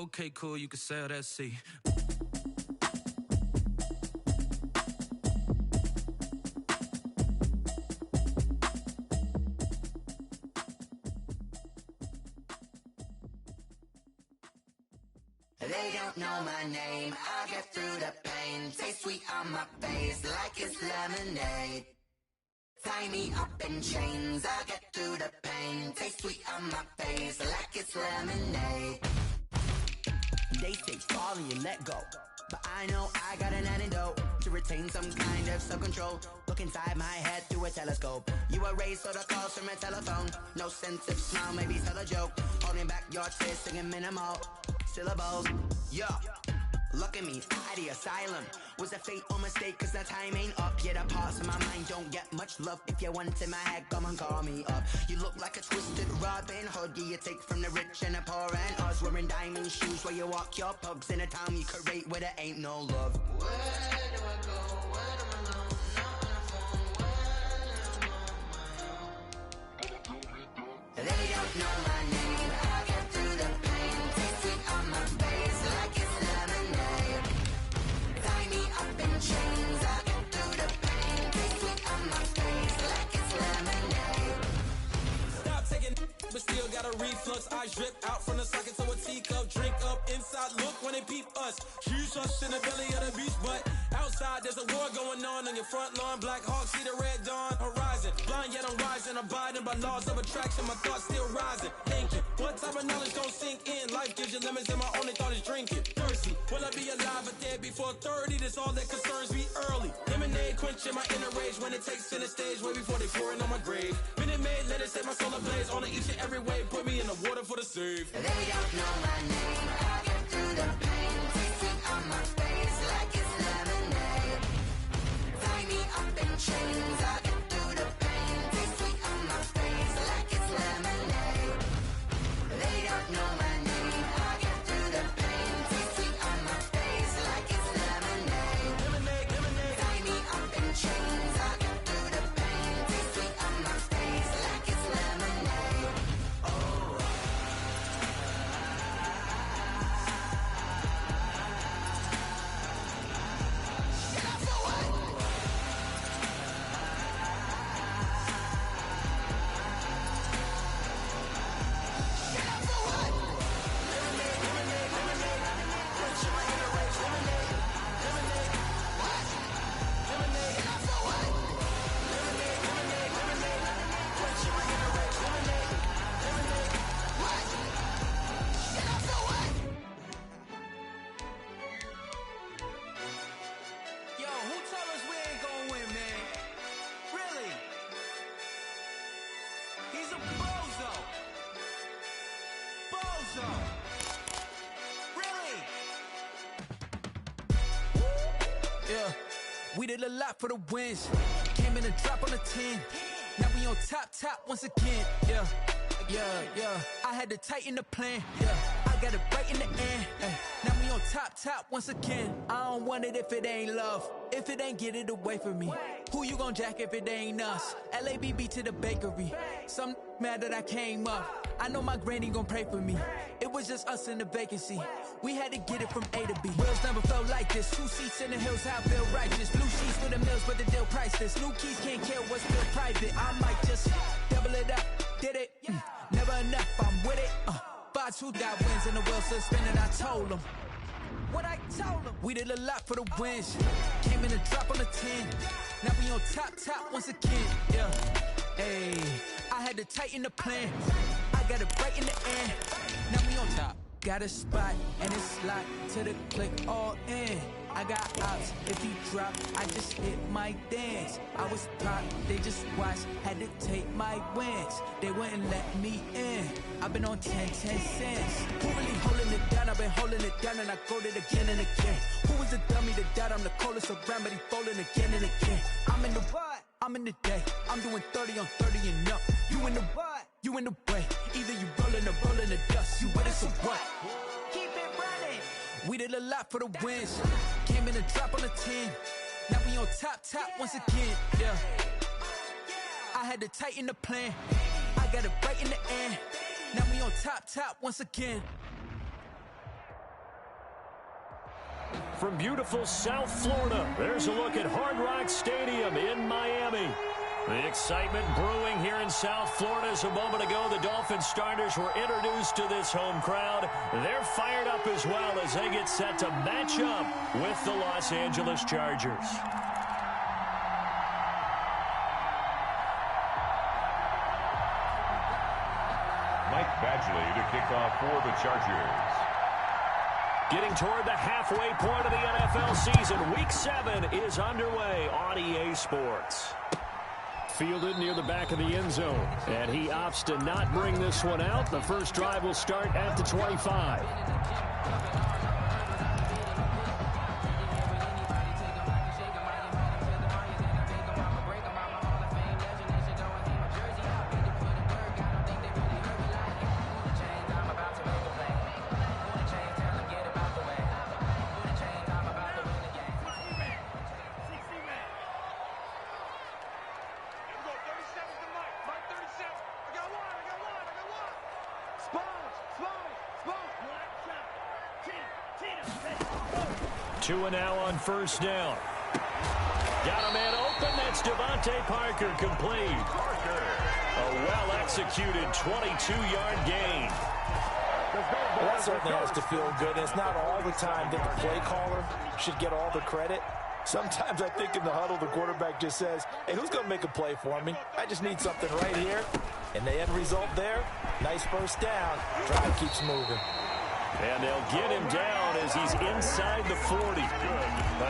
Okay, cool, you can sail that sea. They don't know my name, I get through the pain. Taste sweet on my face like it's lemonade. Tie me up in chains, I get through the pain. Taste sweet on my face like it's lemonade. They say fall and you let go, but I know I got an antidote to retain some kind of self-control. Look inside my head through a telescope. You erase all the calls from a telephone. No sense of smile, maybe tell a joke. Holding back your tears, singing minimal syllables. Yo, look at me, out the asylum. Was a fate or mistake, cause the time ain't up. Yeah, the parts of my mind don't get much love. If you want in my head, come and call me up. You look like a twisted Robin Hood. Yeah, you take from the rich and the poor and us. Wearing diamond shoes while you walk your pugs in a town you create where there ain't no love. Where do I go? When I'm alone? Not on the phone. When I'm on my own. They don't know my name. I get through the pain. Taste sweet on my face like it's lemonade. Tie me up in chains. I get through the pain. Taste sweet on my face like it's lemonade. Stop taking, but still got a reflux. Eyes drip out from the socket to a teacup. Drink up inside, look when they peep us. Choose us in the belly of the beast, but outside there's a war going on your front lawn. Black Hawk, see the red dawn horizon. Blind yet I'm rising, abiding by laws of attraction. My thoughts still rising, thinking what type of knowledge don't sink in. Life gives you lemons and my only thought is drinking. Thirsty, will I be alive or dead before 30? That's all that concerns me early. Lemonade quenching my inner rage when it takes center stage, way before they pouring on my grave. Minute Maid, let it set my soul ablaze. On each and every way, put me in the water for the save. They don't know my name, I get through the pain. Taste sweet on my face like it's lemonade. Tie me up in chains, I get through the pain. Taste sweet on my face like it's lemonade. They don't know my name, I get through the pain. Taste sweet on my face like it's lemonade. Lemonade, lemonade. Tie me up in chains, I get through the pain. Taste sweet on my face like it's lemonade. Oh. Shut up for what? Shut up for what? Lemonade, lemonade, lemonade. Quenching my inner rage. Lemonade, lemonade. What? Lemonade, Shut up for what? lemonade, lemonade, lemonade. Quenching my inner rage. Lemonade, lemonade. What? Shut up for what? Yo, who told us we ain't gonna win, man? Really? He's a bozo. Bozo. Really? Yeah, we did a lot for the wins. Came in a drop on the 10. Now we on top once again. Yeah. I had to tighten the plan. Yeah, I got it right in the end. Ay. Now we on top once again. I don't want it if it ain't love. If it ain't, get it away from me. Who you gon' jack if it ain't us? LABB to the bakery. Some mad that I came up. I know my granny gon' pray for me. It was just us in the vacancy. We had to get it from A to B. Wheels never felt like this. 2 seats in the hills, how I feel righteous. Blue sheets with the mills, but the deal priceless. New keys can't kill what's still private. I might just double it up. Did it? Never enough, I'm with it. 5-2 got wins and the wheels still spinning. I told them what I told them. We did a lot for the wins. Came in a drop on the 10. Now we on top once again. Yeah. Hey, I had to tighten the plan. I got it right in the end. Now we on top. Got a spot and it's locked to the click all in. I got ops, if he drop, I just hit my dance. I was pop, they just watched, had to take my wins. They wouldn't let me in. I've been on 10 cents. Who really holding it down? I've been holding it down and I go it again and again. Who was the dummy that doubt? I'm the coldest around, but he folding again and again. I'm in the what? I'm in the day. I'm doing 30 on 30 and up. You in the what? You in the way. Either you rolling or rolling the dust. You with us or what? Keep it running. We did a lot for the wins. Came in a drop on the 10. Now we on top once again. Yeah. I had to tighten the plan. I got it right in the end. Now we on top once again. from beautiful South Florida. There's a look at Hard Rock Stadium in Miami. The excitement brewing here in South Florida. As a moment ago, the Dolphins starters were introduced to this home crowd. They're fired up as well as they get set to match up with the Los Angeles Chargers. Mike Badgley to kick off for the Chargers. Getting toward the halfway point of the NFL season, Week 7 is underway on EA Sports. Fielded near the back of the end zone, and he opts to not bring this one out. The first drive will start at the 25. Two and now on first down. Got a man open. That's Devontae Parker complete. A well-executed 22-yard gain. Well, that certainly has to feel good. It's not all the time that the play caller should get all the credit. Sometimes I think in the huddle, the quarterback just says, hey, who's going to make a play for me? I just need something right here. And the end result there, nice first down. Drive keeps moving. And they'll get him down as he's inside the 40.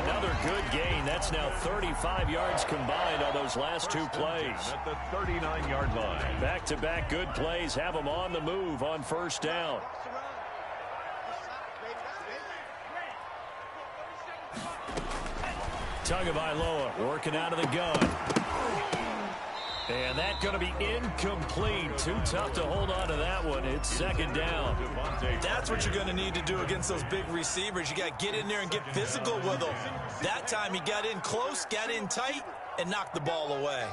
Another good gain. That's now 35 yards combined on those last two plays. At the 39-yard line. Back-to-back good plays have him on the move on first down. Tagovailoa working out of the gun. And that's going to be incomplete. Too tough to hold on to that one. It's second down. That's what you're going to need to do against those big receivers. You got to get in there and get physical with them. That time he got in close, got in tight, and knocked the ball away.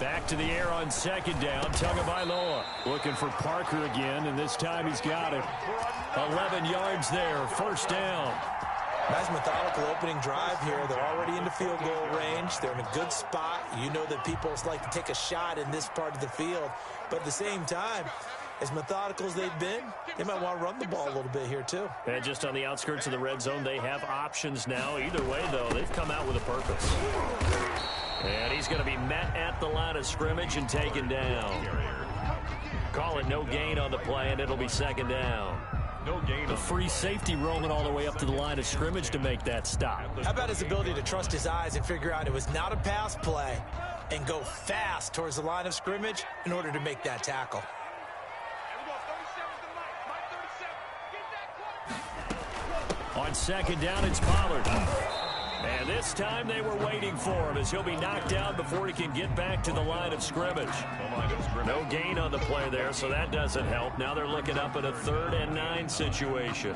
Back to the air on second down. Tagovailoa looking for Parker again, and this time he's got it. 11 yards there. First down. Nice methodical opening drive here. They're already in the field goal range. They're in a good spot. You know that people like to take a shot in this part of the field. But at the same time, as methodical as they've been, they might want to run the ball a little bit here too. And just on the outskirts of the red zone, they have options now. Either way, though, they've come out with a purpose. And he's going to be met at the line of scrimmage and taken down. Call it no gain on the play, and it'll be second down. No gain. The free safety rolling all the way up to the line of scrimmage to make that stop. How about his ability to trust his eyes and figure out it was not a pass play and go fast towards the line of scrimmage in order to make that tackle. On second down, it's Pollard. And this time they were waiting for him as he'll be knocked down before he can get back to the line of scrimmage. No gain on the play there, so that doesn't help. Now they're looking up at a 3rd and 9 situation.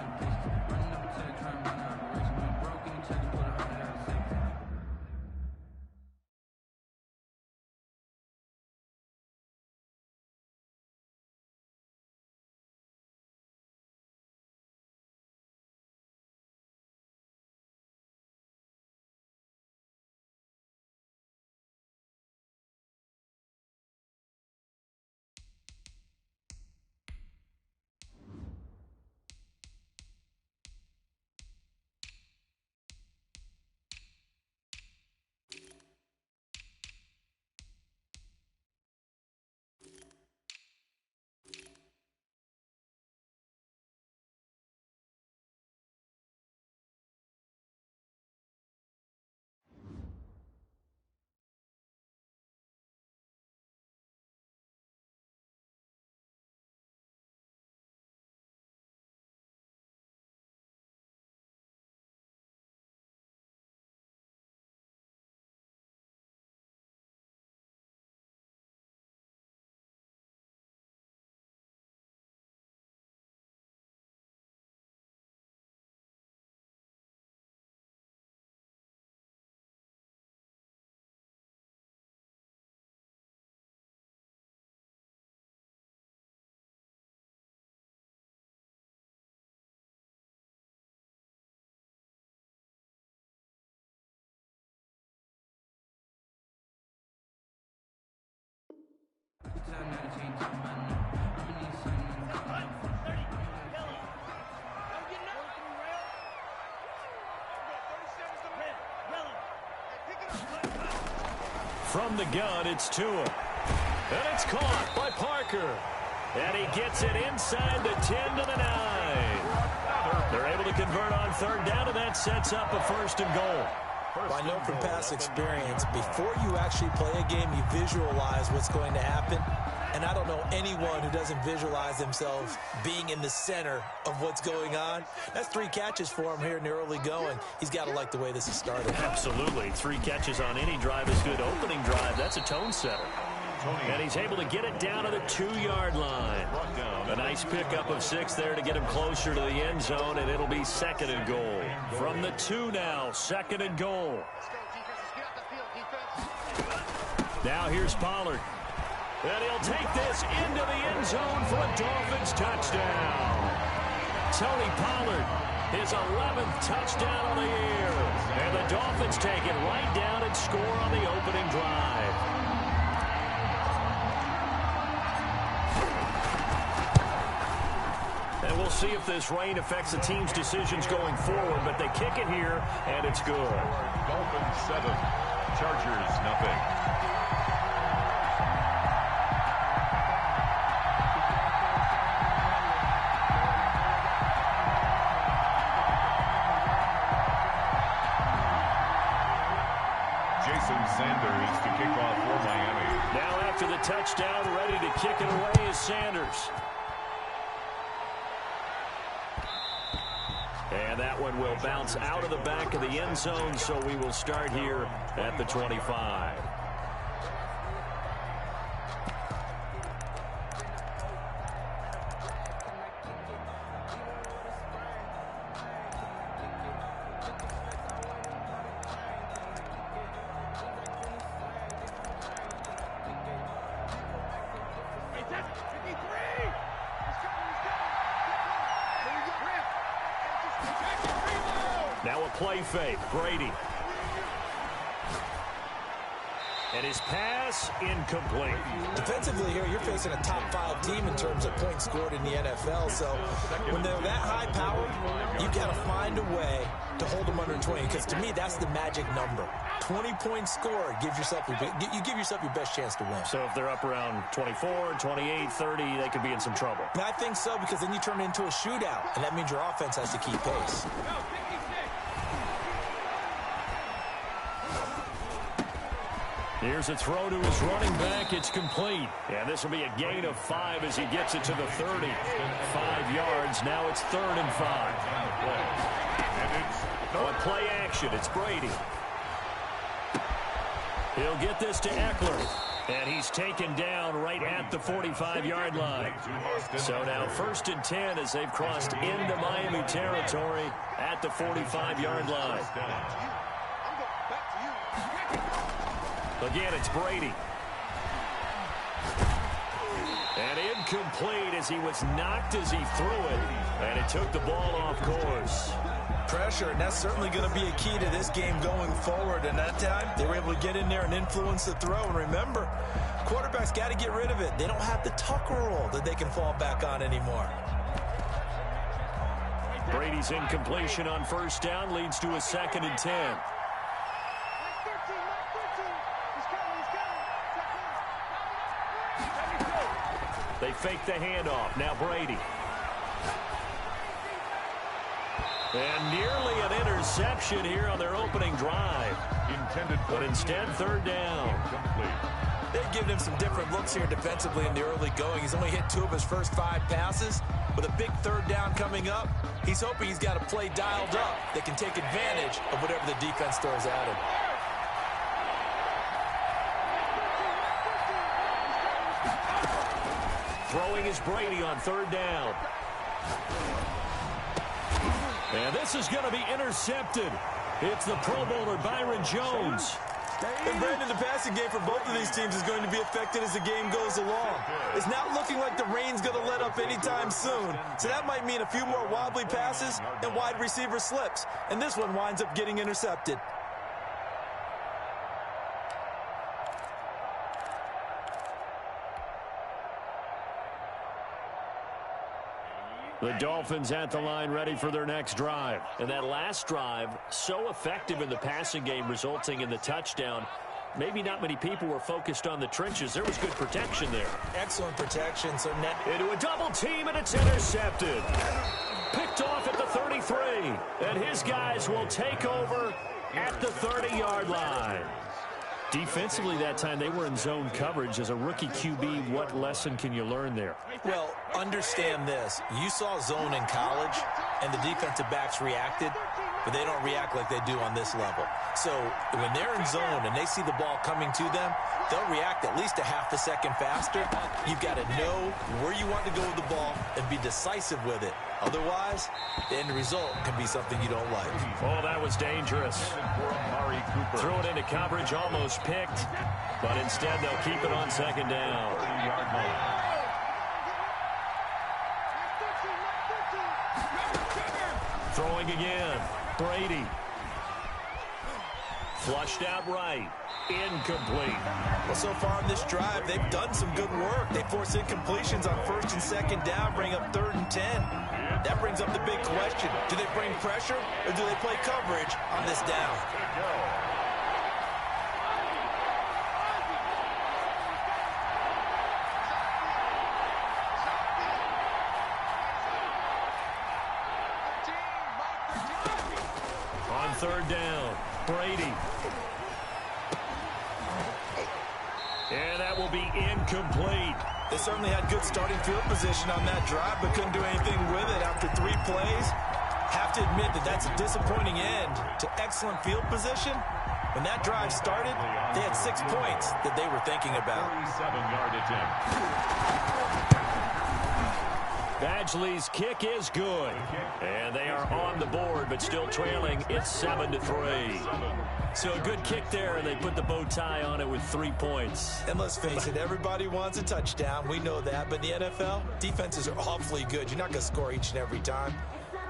From the gun, it's Tua. And it's caught by Parker. And he gets it inside the 10 to the 9. They're able to convert on third down, and that sets up a 1st and goal. I know from past experience, before you actually play a game, you visualize what's going to happen. And I don't know anyone who doesn't visualize themselves being in the center of what's going on. That's 3 catches for him here in the early going. He's got to like the way this is started. Absolutely. 3 catches on any drive is good. Opening drive, that's a tone setter. And he's able to get it down to the 2-yard line. A nice pickup of 6 there to get him closer to the end zone, and it'll be 2nd and goal. From the 2 now, 2nd and goal. Now here's Pollard. And he'll take this into the end zone for a Dolphins touchdown. Tony Pollard, his 11th touchdown of the year. And the Dolphins take it right down and score on the opening drive. And we'll see if this rain affects the team's decisions going forward, but they kick it here, and it's good. Dolphins 7, Chargers nothing. Sanders to kick off for Miami. Now after the touchdown, ready to kick it away is Sanders. And that one will bounce out of the back of the end zone, so we will start here at the 25. Now a play fake, Brady. And his pass incomplete. Defensively here, you're facing a top 5 team in terms of points scored in the NFL. So when they're that high powered, you got to find a way to hold them under 20. Because to me, that's the magic number. 20 points scored gives yourself you give yourself your best chance to win. So if they're up around 24, 28, 30, they could be in some trouble. And I think so, because then you turn it into a shootout, and that means your offense has to keep pace. Here's a throw to his running back. It's complete. And this will be a gain of 5 as he gets it to the 30. 5 yards. Now it's 3rd and 5. On play action, it's Brady. He'll get this to Eckler. And he's taken down right at the 45-yard line. So now 1st and 10 as they've crossed into Miami territory at the 45-yard line. Again, it's Brady. And incomplete as he was knocked as he threw it. And it took the ball off course. Pressure, and that's certainly going to be a key to this game going forward. And that time, they were able to get in there and influence the throw. And remember, quarterbacks got to get rid of it. They don't have the Tucker rule that they can fall back on anymore. Brady's incompletion on 1st down leads to a 2nd and 10. They fake the handoff. Now Brady. And nearly an interception here on their opening drive. But instead, 3rd down. They've given him some different looks here defensively in the early going. He's only hit 2 of his first 5 passes. With a big 3rd down coming up, he's hoping he's got a play dialed up that can take advantage of whatever the defense throws at him. Throwing is Brady on 3rd down. And this is going to be intercepted. It's the Pro Bowler Byron Jones. And Brandon, the passing game for both of these teams is going to be affected as the game goes along. It's not looking like the rain's going to let up anytime soon. So that might mean a few more wobbly passes and wide receiver slips. And this one winds up getting intercepted. The Dolphins at the line ready for their next drive. And that last drive, so effective in the passing game, resulting in the touchdown. Maybe not many people were focused on the trenches. There was good protection there. Excellent protection. So now into a double team, and it's intercepted. Picked off at the 33. And his guys will take over at the 30-yard line. Defensively that time, they were in zone coverage. As a rookie QB, what lesson can you learn there? Well, understand this. You saw zone in college, and the defensive backs reacted, but they don't react like they do on this level. So when they're in zone and they see the ball coming to them, they'll react at least a half a second faster. You've got to know where you want to go with the ball and be decisive with it. Otherwise, the end result can be something you don't like. Oh, that was dangerous. Threw it into coverage, almost picked, but instead they'll keep it on second down. Throwing again. Brady. Flushed out right. Incomplete. Well, so far on this drive, they've done some good work. They force incompletions on first and second down, bring up 3rd and 10. That brings up the big question. Do they bring pressure or do they play coverage on this down? On 3rd down, Brady. And that will be incomplete. They certainly had good starting field position on that drive, but couldn't do anything with it after 3 plays. Have to admit that that's a disappointing end to excellent field position. When that drive started, they had 6 points that they were thinking about. 37-yard attempt. Badgley's kick is good. And they are on the board, but still trailing. It's 7-3. So a good kick there, and they put the bow tie on it with 3 points. And let's face it, everybody wants a touchdown. We know that. But in the NFL, defenses are awfully good. You're not going to score each and every time.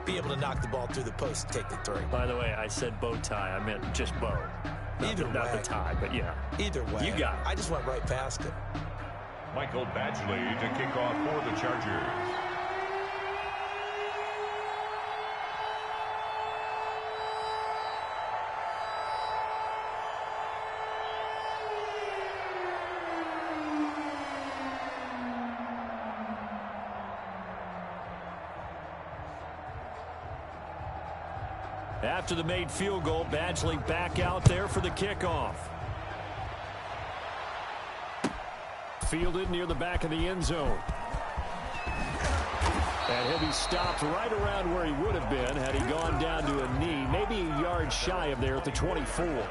Be able to knock the ball through the post and take the 3. By the way, I said bow tie. I meant just bow. Not the tie, but yeah. Either way. You got it. I just went right past it. Michael Badgley to kick off for the Chargers. After the made field goal, Badgley back out there for the kickoff. Fielded near the back of the end zone. And he'll be stopped right around where he would have been had he gone down to a knee, maybe a yard shy of there at the 24.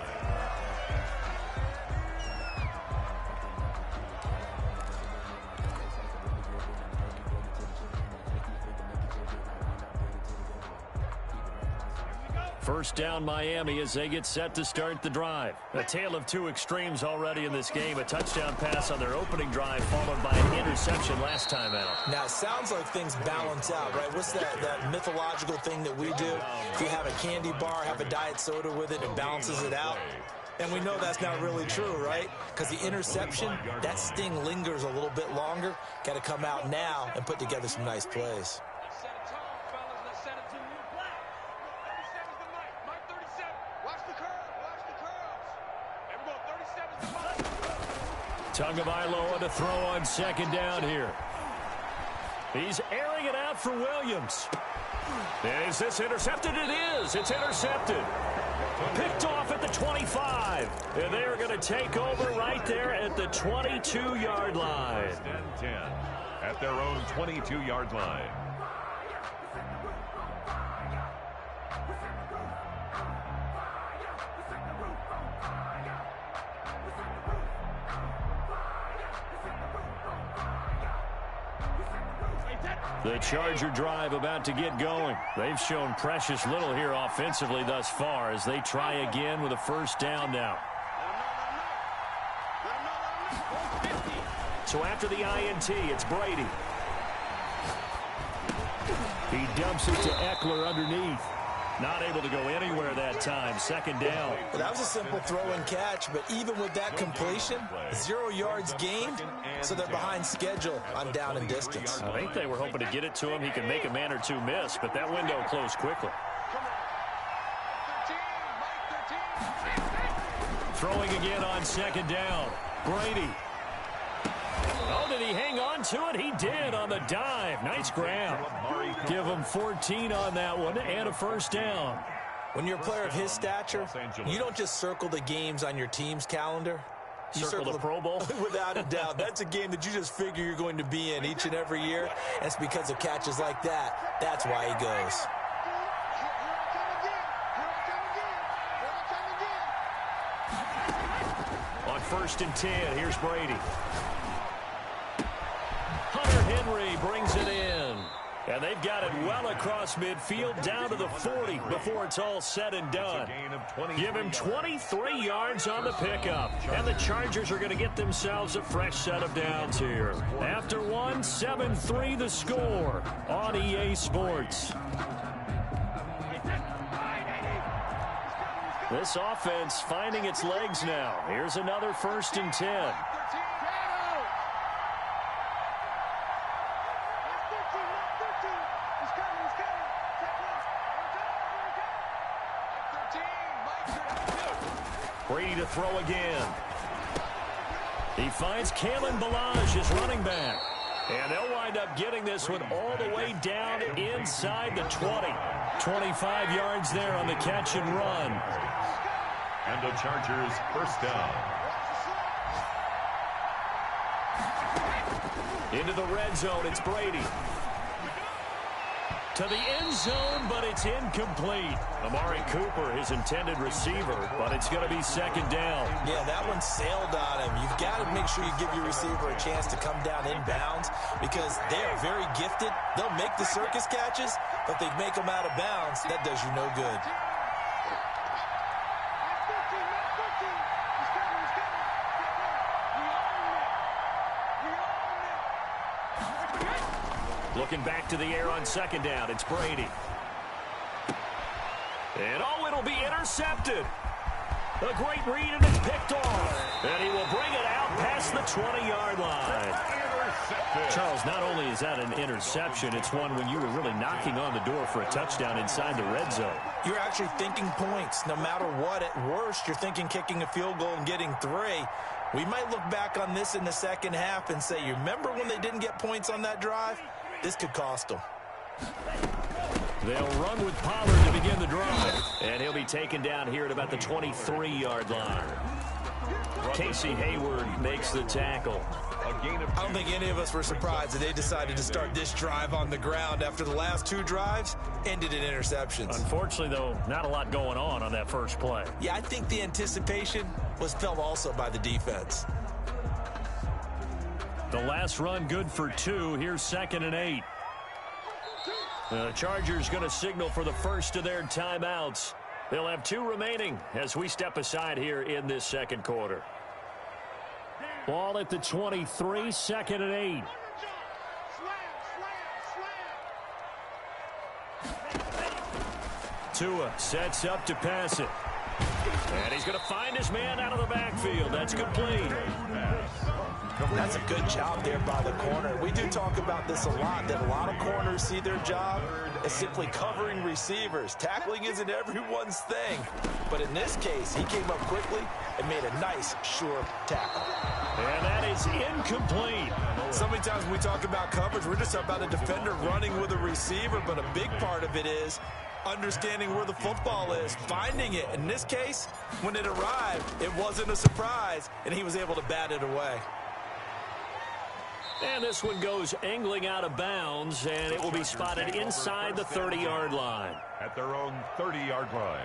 First down Miami as they get set to start the drive. A tale of 2 extremes already in this game. A touchdown pass on their opening drive followed by an interception last time out. Now, it sounds like things balance out, right? What's that mythological thing that we do? If you have a candy bar, have a diet soda with it, it balances it out. And we know that's not really true, right? Because the interception, that sting lingers a little bit longer. Got to come out now and put together some nice plays. Tagovailoa to throw on second down here. He's airing it out for Williams. Is this intercepted? It is. It's intercepted. Picked off at the 25. And they are going to take over right there at the 22-yard line. 10 at their own 22-yard line. The Charger drive about to get going. They've shown precious little here offensively thus far as they try again with a first down now. So after the INT, it's Brady. He dumps it to Eckler underneath. Not able to go anywhere that time. Second down. Well, that was a simple throw and catch, but even with that completion, 0 yards gained, so they're behind schedule on down and distance. I think they were hoping to get it to him. He could make a man or two miss, but that window closed quickly. Throwing again on second down. Brady. Oh, did he hang on to it? He did on the dive. Nice grab. Give him 14 on that one and a first down. When you're a player of his stature, you don't just circle the games on your team's calendar. You circle the Pro Bowl? Without a doubt. That's a game that you just figure you're going to be in each and every year. And it's because of catches like that. That's why he goes. On 1st and 10, here's Brady. Hunter Henry brings it in. And they've got it well across midfield down to the 40 before it's all said and done. Give him 23 yards on the pickup. And the Chargers are going to get themselves a fresh set of downs here. After one, 7-3 the score on EA Sports. This offense finding its legs now. Here's another 1st and 10. Brady to throw again. He finds Kalen Ballage, his running back. And they'll wind up getting this one all the way down inside the 20. 25 yards there on the catch and run. And the Chargers first down. Into the red zone, it's Brady. To the end zone, but it's incomplete. Amari Cooper, his intended receiver, but it's going to be second down. Yeah, that one sailed on him. You've got to make sure you give your receiver a chance to come down inbounds because they are very gifted. They'll make the circus catches, but they make them out of bounds. That does you no good. Looking back to the air on second down, it's Brady. And oh, it'll be intercepted. A great read, and it's picked off. And he will bring it out past the 20-yard line. Charles, not only is that an interception, it's one when you were really knocking on the door for a touchdown inside the red zone. You're actually thinking points. No matter what, at worst, you're thinking kicking a field goal and getting 3. We might look back on this in the second half and say, you remember when they didn't get points on that drive? This could cost them. They'll run with Pollard to begin the drive. And he'll be taken down here at about the 23-yard line. Casey Hayward makes the tackle. I don't think any of us were surprised that they decided to start this drive on the ground after the last 2 drives ended in interceptions. Unfortunately, though, not a lot going on that first play. Yeah, I think the anticipation was felt also by the defense. The last run good for 2. Here's 2nd and 8. The Chargers going to signal for the first of their timeouts. They'll have 2 remaining as we step aside here in this second quarter. Ball at the 23, 2nd and 8. Tua sets up to pass it. And he's going to find his man out of the backfield. That's complete. That's a good job there by the corner. We do talk about this a lot, that a lot of corners see their job as simply covering receivers. Tackling isn't everyone's thing. But in this case, he came up quickly and made a nice, sure tackle. And that is incomplete. So many times when we talk about coverage, we're just about a defender running with a receiver, but a big part of it is understanding where the football is, finding it. In this case, when it arrived, it wasn't a surprise, and he was able to bat it away. And this one goes angling out of bounds, and it will be spotted inside the 30-yard line. At their own 30-yard line.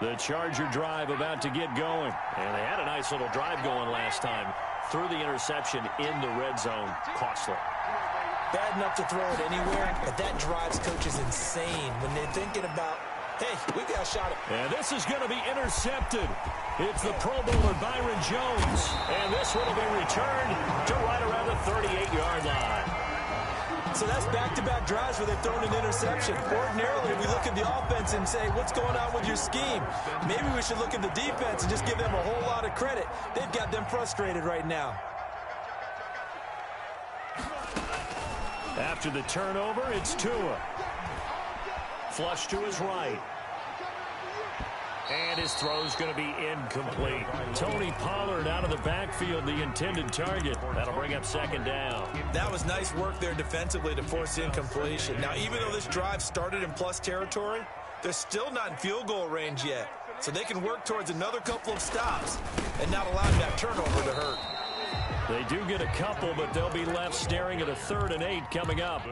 The Charger drive about to get going. And they had a nice little drive going last time. Threw the interception in the red zone. Costly. bad enough to throw it anywhere, but that drives coaches insane when they're thinking about, hey, we got a shot at. And this is going to be intercepted. It's the Pro Bowler Byron Jones. And this one will be returned to right around the 38-yard line. So that's back-to-back drives where they've thrown an interception. Ordinarily, we look at the offense and say, what's going on with your scheme? Maybe we should look at the defense and just give them a whole lot of credit. They've got them frustrated right now. After the turnover, it's Tua. Flush to his right. And his throw's going to be incomplete. Tony Pollard out of the backfield, the intended target. That'll bring up second down. That was nice work there defensively to force the incompletion. Now, even though this drive started in plus territory, they're still not in field goal range yet. So they can work towards another couple of stops and not allow that turnover to hurt. They do get a couple, but they'll be left staring at a 3rd and 8 coming up.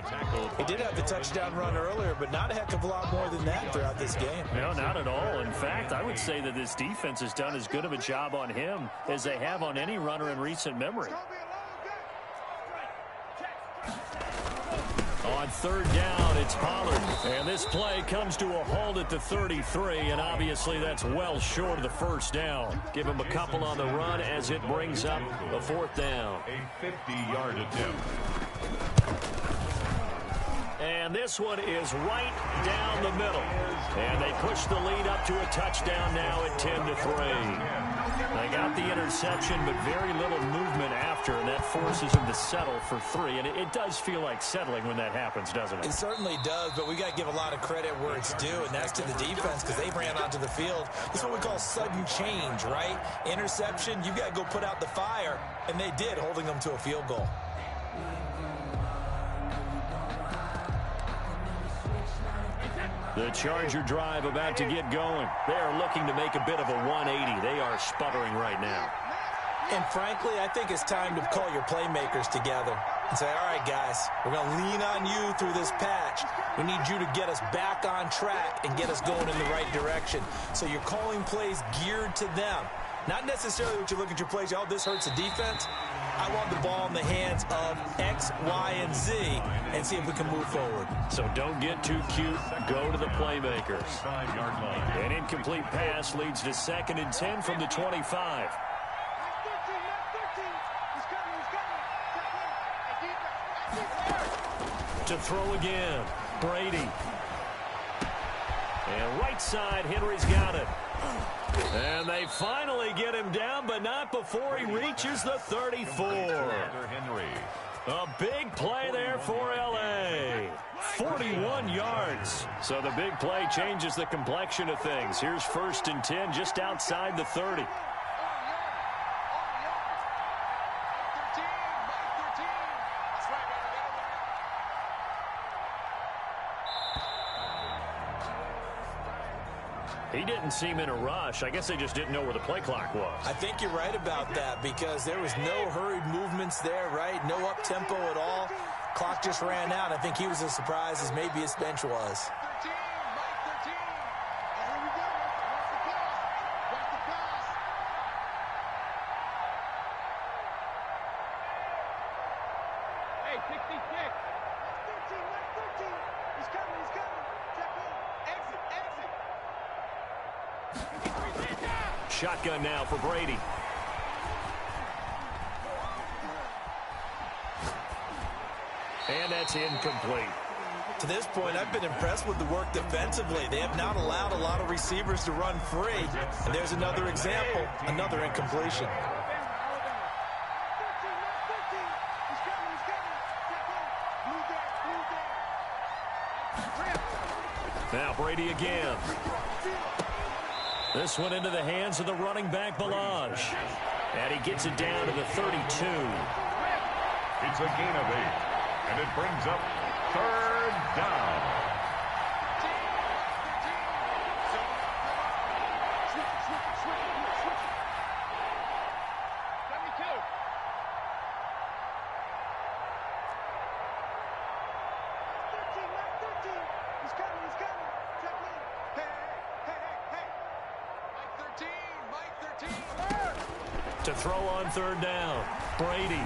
He did have the touchdown run earlier, but not a heck of a lot more than that throughout this game. No, not at all. In fact, I would say that this defense has done as good of a job on him as they have on any runner in recent memory. On 3rd down, it's Pollard. And this play comes to a halt at the 33, and obviously that's well short of the 1st down. Give him a couple on the run as it brings up the 4th down. A 50-yard attempt. And this one is right down the middle. And they push the lead up to a touchdown now at 10-3. They got the interception, but very little movement after, and that forces them to settle for 3. And it does feel like settling when that happens, doesn't it? It certainly does, but we got to give a lot of credit where it's due, and that's to the defense because they ran onto the field. This is what we call sudden change, right? Interception, you got to go put out the fire, and they did, holding them to a field goal. The Charger drive about to get going. They are looking to make a bit of a 180. They are sputtering right now. And frankly, I think it's time to call your playmakers together and say, all right, guys, we're going to lean on you through this patch. We need you to get us back on track and get us going in the right direction. So you're calling plays geared to them. Not necessarily what you look at your plays, oh, this hurts the defense. I want the ball in the hands of X, Y, and Z and see if we can move forward. So don't get too cute. Go to the playmakers. An incomplete pass leads to 2nd and 10 from the 25. To throw again, Brady. And right side, Henry's got it. And they finally get him down, but not before he reaches the 34. A big play there for L.A. 41 yards. So the big play changes the complexion of things. Here's 1st and 10 just outside the 30. He didn't seem in a rush. I guess they just didn't know where the play clock was. I think you're right about that because there was no hurried movements there, right? No up-tempo at all. Clock just ran out. I think he was as surprised as maybe his bench was. Hey, 66. 13, 13. He's coming, he's coming. Check in. Exit, exit. Shotgun now for Brady. And that's incomplete. To this point, I've been impressed with the work defensively. They have not allowed a lot of receivers to run free. And there's another example, another incompletion. Now Brady again. This one into the hands of the running back, Balaj. And he gets it down to the 32. It's a gain of 8. And it brings up 3rd down. To throw on 3rd down, Brady.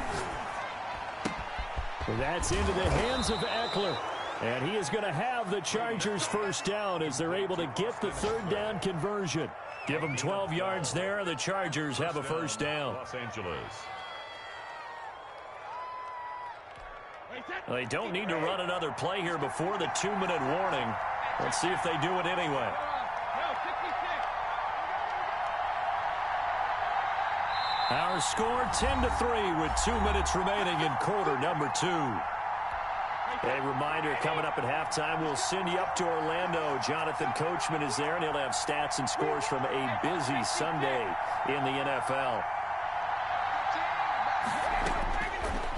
That's into the hands of Eckler. And he is going to have the Chargers first down as they're able to get the third down conversion. Give them 12 yards there. The Chargers have a first down. Los Angeles. They don't need to run another play here before the 2-minute warning. Let's see if they do it anyway. Our score 10-3 with 2 minutes remaining in quarter number 2. A reminder, coming up at halftime, we'll send you up to Orlando. Jonathan Coachman is there, and he'll have stats and scores from a busy Sunday in the NFL.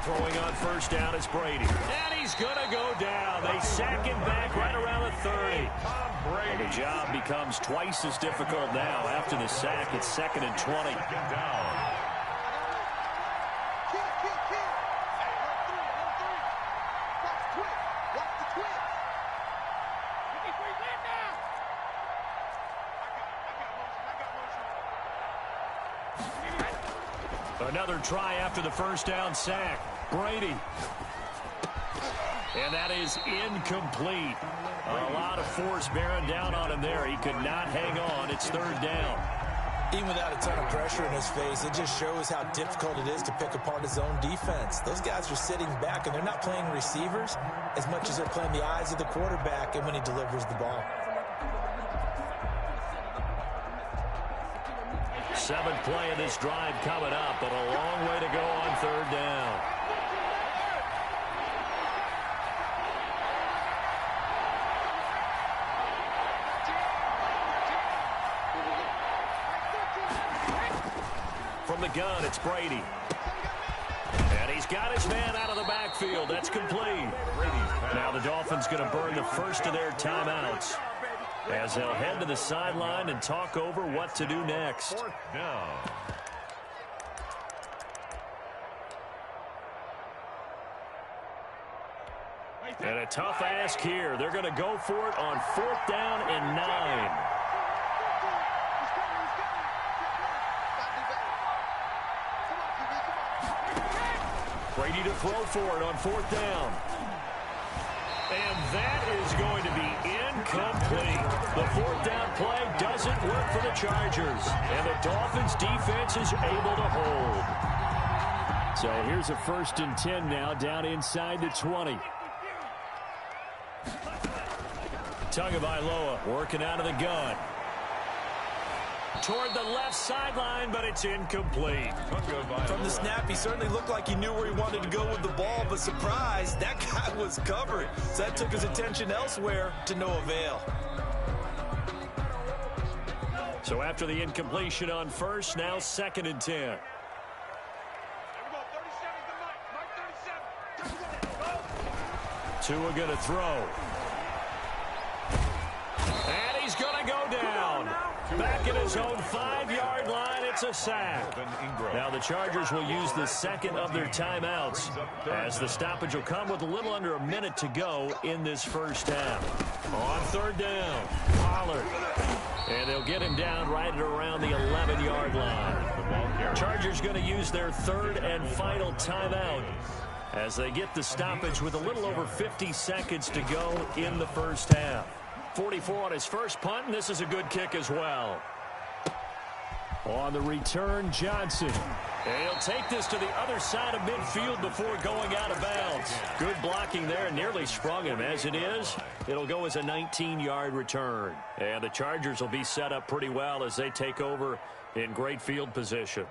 Throwing on first down is Brady. And he's going to go down. They sack him back right around the 30. And the job becomes twice as difficult now after the sack. It's 2nd and 20. Another try after the first down sack. Brady. And that is incomplete. A lot of force bearing down on him there. He could not hang on. It's 3rd down. Even without a ton of pressure in his face, it just shows how difficult it is to pick apart his own defense. Those guys are sitting back, and they're not playing receivers as much as they're playing the eyes of the quarterback and when he delivers the ball. 7th play of this drive coming up, but a long way to go on 3rd down. From the gun, it's Brady. And he's got his man out of the backfield. That's complete. Now the Dolphins going to burn the first of their timeouts as they'll head to the sideline and talk over what to do next. 4th down. And a tough ask here. They're going to go for it on 4th down and 9. Brady to throw for it on 4th down. And that is going to be incomplete. The 4th down play doesn't work for the Chargers. And the Dolphins defense is able to hold. So here's a 1st and 10 now down inside the 20. Tagovailoa working out of the gun. Toward the left sideline, but it's incomplete. From the snap, he certainly looked like he knew where he wanted to go with the ball, but surprise, that guy was covered. So that took his attention elsewhere to no avail. So after the incompletion on 1st, now 2nd and 10. Tua going to throw. And he's going to go down. Back at his own 5-yard line, it's a sack. Now the Chargers will use the 2nd of their timeouts as the stoppage will come with a little under a minute to go in this first half. On 3rd down, Pollard. And they'll get him down right at around the 11-yard line. Chargers going to use their 3rd and final timeout as they get the stoppage with a little over 50 seconds to go in the first half. 44 on his first punt, and this is a good kick as well. On the return, Johnson. And he'll take this to the other side of midfield before going out of bounds. Good blocking there, nearly sprung him. As it is, it'll go as a 19-yard return. And the Chargers will be set up pretty well as they take over in great field position.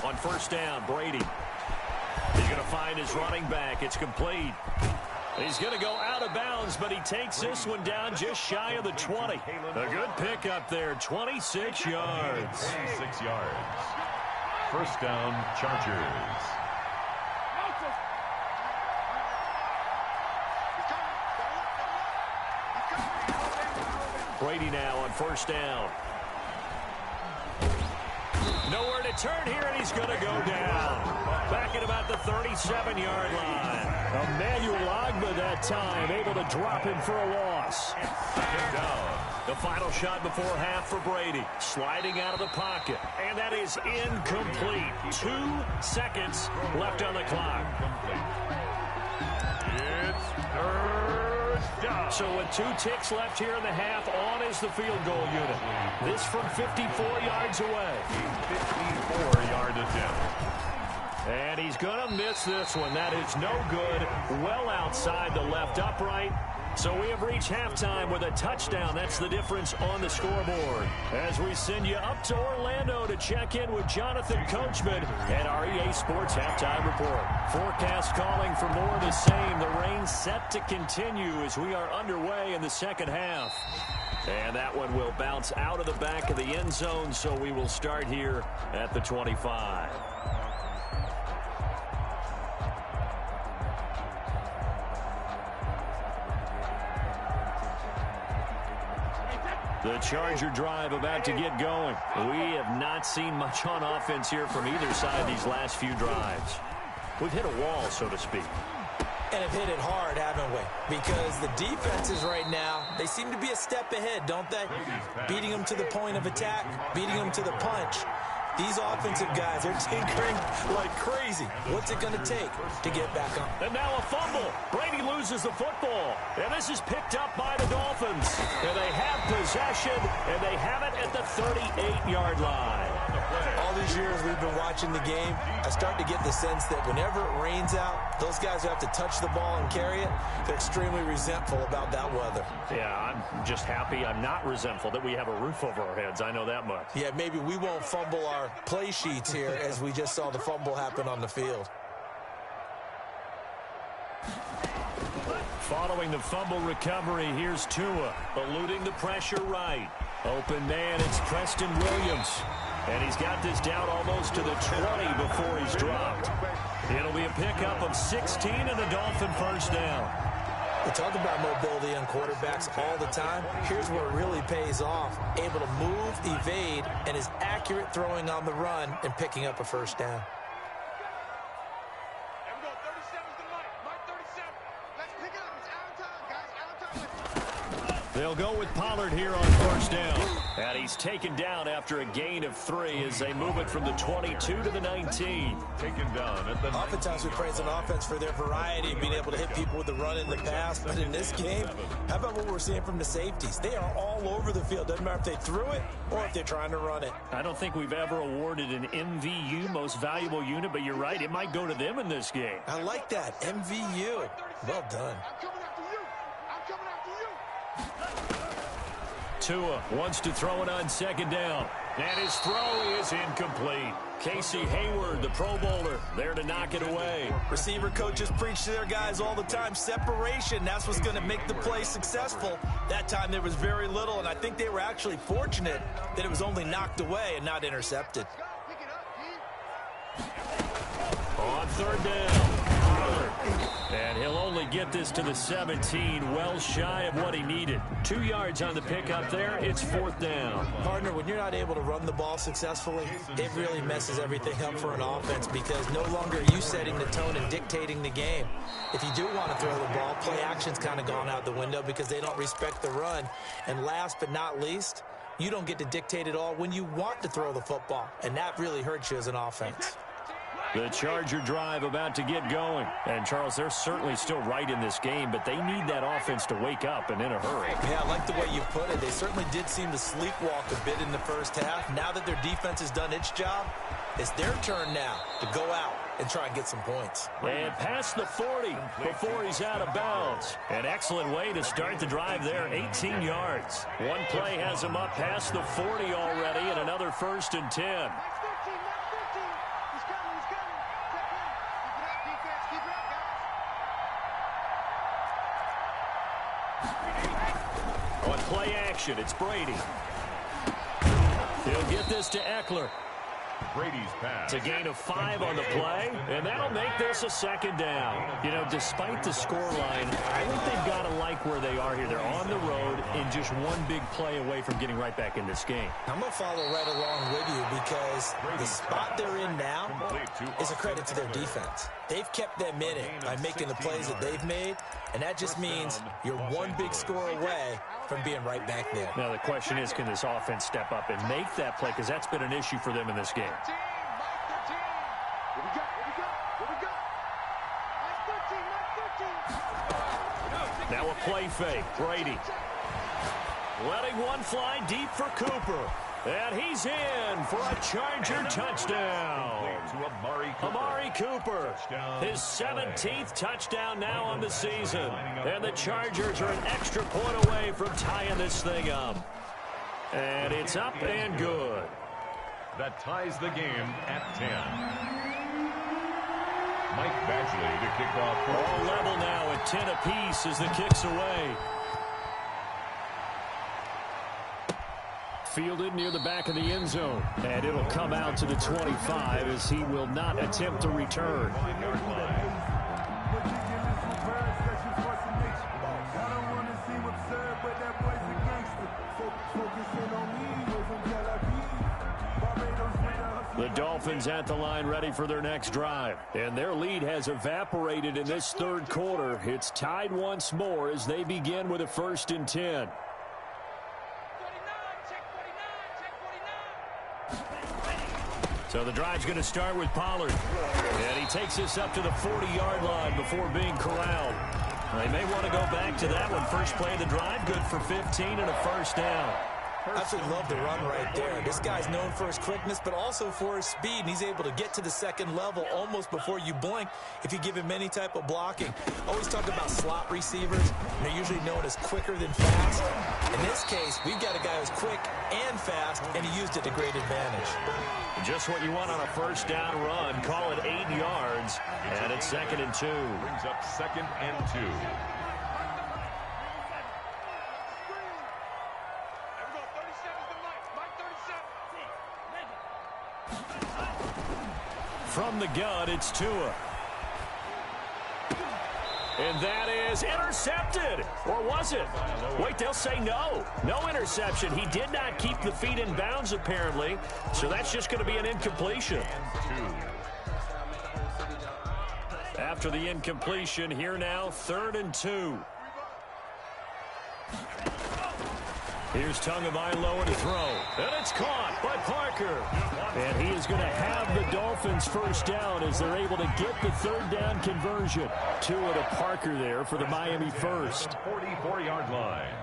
On 1st down, Brady. He's going to find his running back. It's complete. He's going to go out of bounds, but he takes this one down just shy of the 20. A good pickup there, 26 yards. 26 yards. 1st down, Chargers. Brady now on first down. Nowhere to turn here, and he's going to go down. Back at about the 37-yard line. Emmanuel Ogbah that time, able to drop him for a loss. Second down. The final shot before half for Brady. Sliding out of the pocket. And that is incomplete. 2 seconds left on the clock. It's third down. So with 2 ticks left here in the half, on is the field goal unit. This from 54 yards away. 54 yard attempt. And he's going to miss this one. That is no good. Well outside the left upright. So we have reached halftime with a touchdown. That's the difference on the scoreboard. As we send you up to Orlando to check in with Jonathan Coachman at our EA Sports Halftime Report. Forecast calling for more of the same. The rain set to continue as we are underway in the second half. And that one will bounce out of the back of the end zone, so we will start here at the 25. The Charger drive about to get going. We have not seen much on offense here from either side these last few drives. We've hit a wall, so to speak. And have hit it hard, haven't we? Because the defenses right now, they seem to be a step ahead, don't they? Beating them to the point of attack, beating them to the punch. These offensive guys, they're tinkering like crazy. What's it going to take to get back on? And now a fumble. Brady loses the football. And this is picked up by the Dolphins. And they have possession, and they have it at the 38-yard line. All these years we've been watching the game, I start to get the sense that whenever it rains out, those guys who have to touch the ball and carry it, they're extremely resentful about that weather. Yeah, I'm just happy I'm not resentful that we have a roof over our heads. I know that much. Yeah, maybe we won't fumble our play sheets here as we just saw the fumble happen on the field. Following the fumble recovery, here's Tua, eluding the pressure right. Open man, it's Preston Williams. And he's got this down almost to the 20 before he's dropped. It'll be a pickup of 16 and a Dolphin first down. We talk about mobility on quarterbacks all the time. Here's where it really pays off. Able to move, evade, and is accurate throwing on the run and picking up a first down. There we go. 37's the Mike. Mike 37. Let's pick it up. It's out of time, guys. Out of time. They'll go with Pollard here on first down. And he's taken down after a gain of 3 as they move it from the 22 to the 19. Taken down at the Oftentimes we praise an offense for their variety, being able to hit people with the run and the pass. But in this game, how about what we're seeing from the safeties? They are all over the field. Doesn't matter if they threw it or if they're trying to run it. I don't think we've ever awarded an MVU, most valuable unit, but you're right, it might go to them in this game. I like that. MVU. Well done. I'm coming after you. I'm coming after you. Tua wants to throw it on second down. And his throw is incomplete. Casey Hayward, the Pro Bowler, there to knock it away. Receiver coaches preach to their guys all the time. Separation, that's what's going to make the play successful. That time there was very little, and I think they were actually fortunate that it was only knocked away and not intercepted. Pick it up, G. On third down. And he'll only get this to the 17, well shy of what he needed. 2 yards on the pickup there. It's fourth down. Partner, when you're not able to run the ball successfully, it really messes everything up for an offense because no longer are you setting the tone and dictating the game. If you do want to throw the ball, play action's kind of gone out the window because they don't respect the run. And last but not least, you don't get to dictate it all when you want to throw the football. And that really hurts you as an offense. The Charger drive about to get going. And, Charles, they're certainly still right in this game, but they need that offense to wake up and in a hurry. Yeah, I like the way you put it. They certainly did seem to sleepwalk a bit in the first half. Now that their defense has done its job, it's their turn now to go out and try and get some points. And past the 40 before he's out of bounds. An excellent way to start the drive there, 18 yards. One play has him up past the 40 already and another first and 10. Mike 13, Mike 13. He's coming, he's coming. Check in. Keep it up, defense. Keep it up, guys. On play action, it's Brady. He'll get this to Eckler. Brady's pass. It's a gain of 5 on the play, and that'll make this a second down. You know, despite the scoreline, I think they've got to like where they are here. They're on the road and just one big play away from getting right back in this game. I'm going to follow right along with you because the spot they're in now is a credit to their defense. They've kept them in it by making the plays that they've made, and that just means you're one big score away from being right back there. Now the question is, can this offense step up and make that play? Because that's been an issue for them in this game. Now a play fake. Brady letting one fly deep for Cooper. And he's in for a Charger touchdown. Amari Cooper, his 17th touchdown now on the season. And the Chargers are an extra point away from tying this thing up. And it's up and good. That ties the game at 10. Mike Badgley to kick off. All level now at 10 apiece as the kick's away. Fielded near the back of the end zone. And it'll come out to the 25 as he will not attempt to return. The Dolphins at the line ready for their next drive. And their lead has evaporated in this third quarter. It's tied once more as they begin with a 1st and 10. So the drive's going to start with Pollard. And he takes this up to the 40-yard line before being corralled. They may want to go back to that one. First play of the drive, good for 15 and a 1st down. Absolutely love the run right there. This guy's known for his quickness, but also for his speed. And he's able to get to the second level almost before you blink if you give him any type of blocking. Always talk about slot receivers. They're usually known as quicker than fast. In this case, we've got a guy who's quick and fast, and he used it to great advantage. Just what you want on a 1st down run. Call it 8 yards, and it's 2nd and 2. Brings up 2nd and 2. From the gun, it's Tua. And that is intercepted. Or was it? Wait, they'll say no. No interception. He did not keep the feet in bounds, apparently. So that's just going to be an incompletion. After the incompletion, here now, 3rd and 2. Here's Tagovailoa to throw. And it's caught by Parker. And he is going to have the Dolphins 1st down as they're able to get the 3rd down conversion. Tua to Parker there for the Miami 1st. 44-yard line.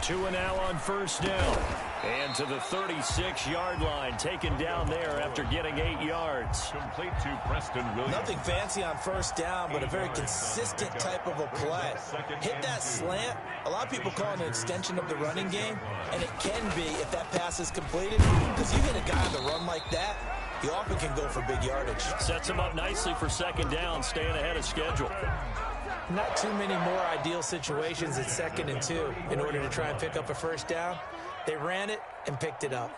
Tua now on 1st down. And to the 36-yard line, taken down there after getting 8 yards. Complete to Preston Williams. Nothing fancy on 1st down, but a very consistent type of a play. Hit that slant. A lot of people call it an extension of the running game, and it can be if that pass is completed. Because you hit a guy on the run like that, he often can go for big yardage. Sets him up nicely for 2nd down, staying ahead of schedule. Not too many more ideal situations at 2nd and 2 in order to try and pick up a 1st down. They ran it and picked it up.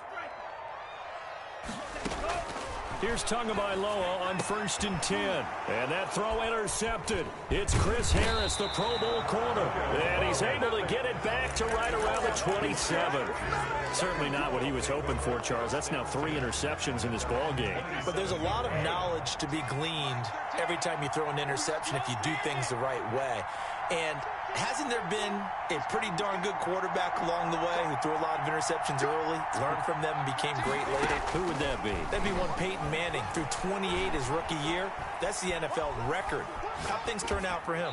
Here's Tagovailoa on 1st and 10. And that throw intercepted. It's Chris Harris, the Pro Bowl corner. And he's able to get it back to right around the 27. Certainly not what he was hoping for, Charles. That's now 3 interceptions in this ball game. But there's a lot of knowledge to be gleaned every time you throw an interception if you do things the right way. And hasn't there been a pretty darn good quarterback along the way who threw a lot of interceptions early, learned from them, and became great later? Who would that be? That'd be one Peyton Manning. Threw 28 his rookie year. That's the NFL record. How things turn out for him?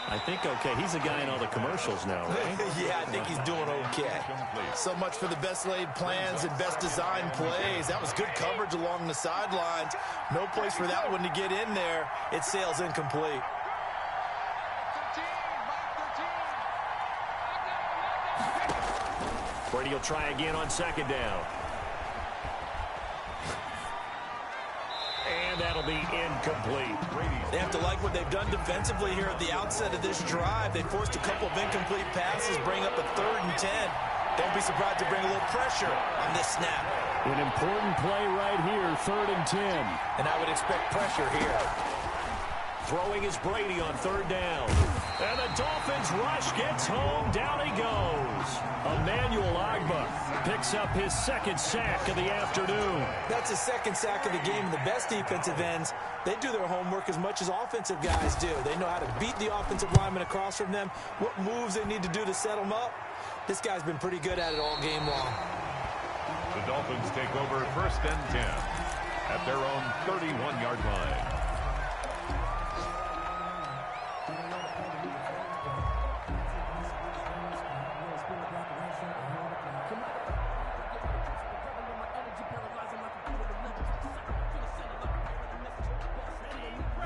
I think okay. He's a guy in all the commercials now, right? Yeah, I think he's doing okay. So much for the best laid plans and best designed plays. That was good coverage along the sidelines. No place for that one to get in there. It sails incomplete. Brady will try again on 2nd down. And that'll be incomplete. They have to like what they've done defensively here at the outset of this drive. They forced a couple of incomplete passes, bring up a 3rd and 10. Don't be surprised to bring a little pressure on this snap. An important play right here, 3rd and 10. And I would expect pressure here. Throwing is Brady on 3rd down. And the Dolphins rush gets home. Down he goes. Emmanuel Agba picks up his 2nd sack of the afternoon. That's his 2nd sack of the game. And the best defensive ends, they do their homework as much as offensive guys do. They know how to beat the offensive lineman across from them, what moves they need to do to set them up. This guy's been pretty good at it all game long. The Dolphins take over 1st and 10 at their own 31-yard line.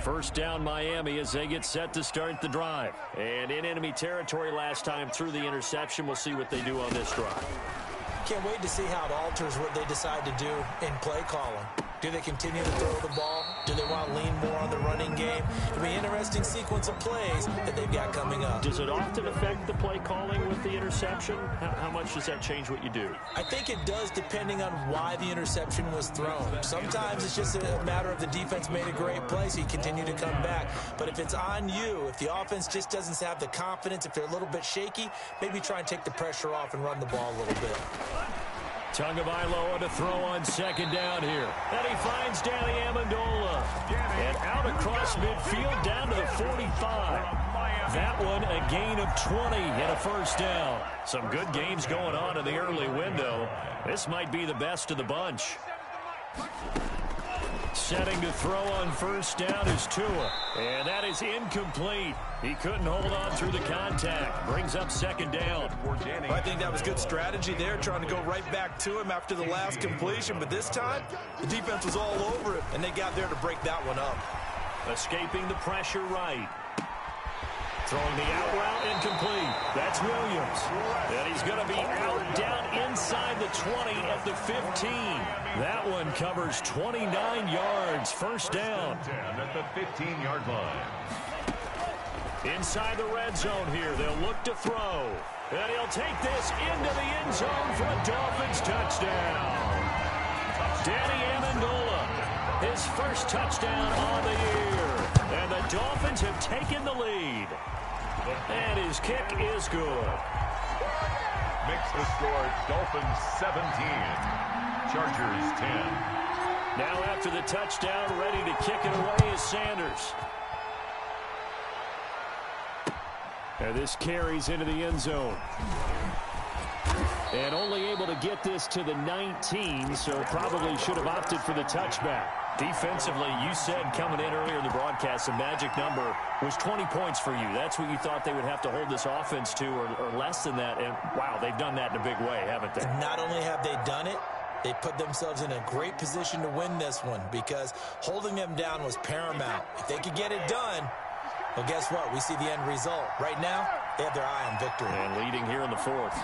First down Miami as they get set to start the drive. And in enemy territory last time through the interception. We'll see what they do on this drive. Can't wait to see how it alters what they decide to do in play calling. Do they continue to throw the ball? Do they want to lean more on the running game? It'll be an interesting sequence of plays that they've got coming up. Does it often affect the play calling with the interception? How much does that change what you do? I think it does depending on why the interception was thrown. Sometimes it's just a matter of the defense made a great play, so you continue to come back. But if it's on you, if the offense just doesn't have the confidence, if they're a little bit shaky, maybe try and take the pressure off and run the ball a little bit. Tagovailoa to throw on 2nd down here. And he finds Danny Amendola. And out across midfield down to the 45. That one a gain of 20 and a 1st down. Some good games going on in the early window. This might be the best of the bunch. Setting to throw on 1st down is Tua. And that is incomplete. He couldn't hold on through the contact. Brings up 2nd down. I think that was good strategy there, trying to go right back to him after the last completion. But this time, the defense was all over it, and they got there to break that one up. Escaping the pressure right. Throwing the out route incomplete. That's Williams. And he's going to be out down inside the 20 at the 15. That one covers 29 yards. 1st down. At the 15-yard line. Inside the red zone here. They'll look to throw. And he'll take this into the end zone for a Dolphins touchdown. Danny Amendola, his 1st touchdown on the year. And the Dolphins have taken the lead. And his kick is good. Makes the score Dolphins 17, Chargers 10. Now after the touchdown, ready to kick it away is Sanders. And this carries into the end zone. And only able to get this to the 19, so probably should have opted for the touchback. Defensively, you said coming in earlier in the broadcast, the magic number was 20 points for you. That's what you thought they would have to hold this offense to, or less than that. And, wow, they've done that in a big way, haven't they? Not only have they done it, they put themselves in a great position to win this one because holding them down was paramount. If they could get it done, well, guess what? We see the end result. Right now, they have their eye on victory. And leading here in the 4th.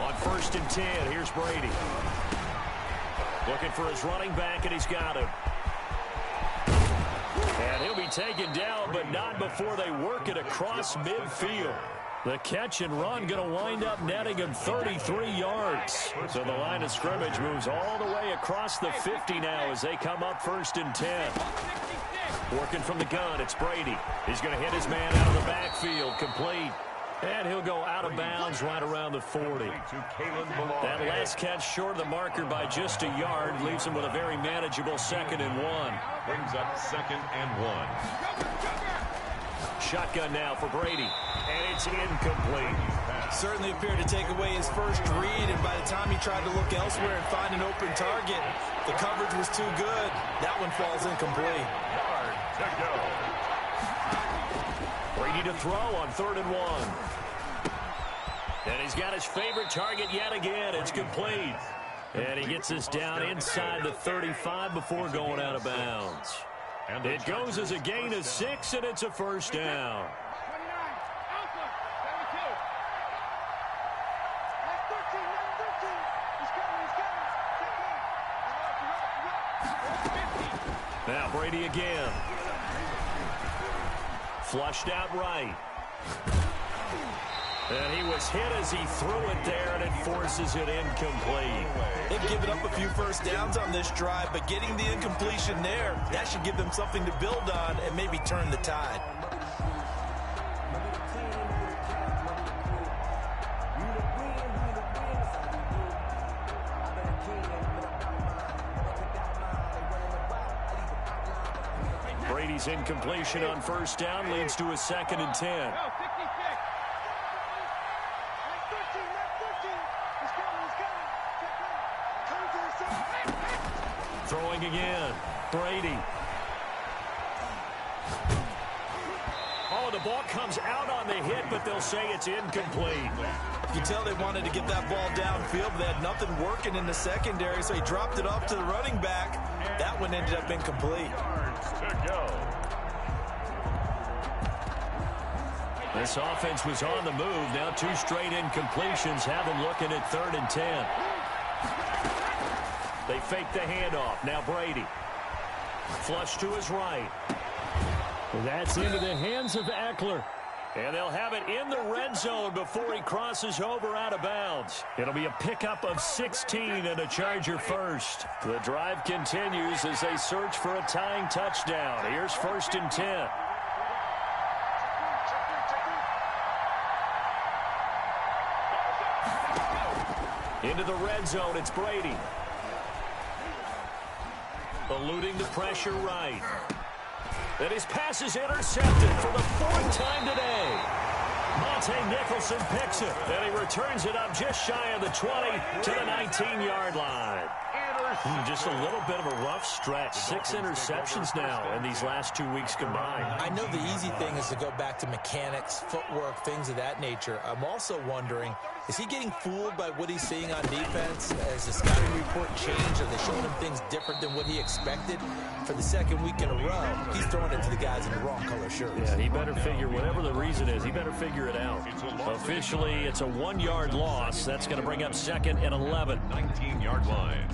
On 1st and 10, here's Brady. Looking for his running back, and he's got him. And he'll be taken down, but not before they work it across midfield. The catch and run going to wind up netting him 33 yards. So the line of scrimmage moves all the way across the 50 now as they come up 1st and 10. Working from the gun, it's Brady. He's going to hit his man out of the backfield, complete. And he'll go out of bounds right around the 40. That last catch short of the marker by just a yard leaves him with a very manageable 2nd and 1. Brings up 2nd and 1. Shotgun now for Brady. And it's incomplete. Certainly appeared to take away his first read, and by the time he tried to look elsewhere and find an open target, the coverage was too good. That one falls incomplete. To go. Brady to throw on 3rd and 1. And he's got his favorite target yet again. It's complete. And he gets this down inside the 35 before going out of bounds. And it goes as a gain of 6, and it's a 1st down. Now Brady again. Flushed out right. And he was hit as he threw it there, and it forces it incomplete. They've given up a few first downs on this drive, but getting the incompletion there, that should give them something to build on and maybe turn the tide. Brady's incompletion on first down leads to a 2nd and 10. Throwing again. Brady. Oh, the ball comes out on the hit, but they'll say it's incomplete. You tell they wanted to get that ball downfield. They had nothing working in the secondary, so he dropped it off to the running back. That one ended up incomplete. This offense was on the move. Now 2 straight incompletions have them looking at 3rd and 10. They fake the handoff. Now Brady. Flush to his right. That's into the hands of Eckler. And they'll have it in the red zone before he crosses over out of bounds. It'll be a pickup of 16 and a Charger first. The drive continues as they search for a tying touchdown. Here's 1st and 10. Into the red zone, it's Brady. Eluding the pressure right. And his pass is intercepted for the 4th time today. Monte Nicholson picks it, and he returns it up just shy of the 20 to the 19-yard line. Just a little bit of a rough stretch. 6 interceptions now in these last 2 weeks combined. I know the easy thing is to go back to mechanics, footwork, things of that nature. I'm also wondering, is he getting fooled by what he's seeing on defense? Has the scouting report changed? Are they showing him things different than what he expected? For the 2nd week in a row, he's throwing it to the guys in the wrong color shirts. Yeah, he better figure, whatever the reason is, he better figure it out. Officially, it's a 1-yard loss. That's going to bring up 2nd and 11. 19-yard line.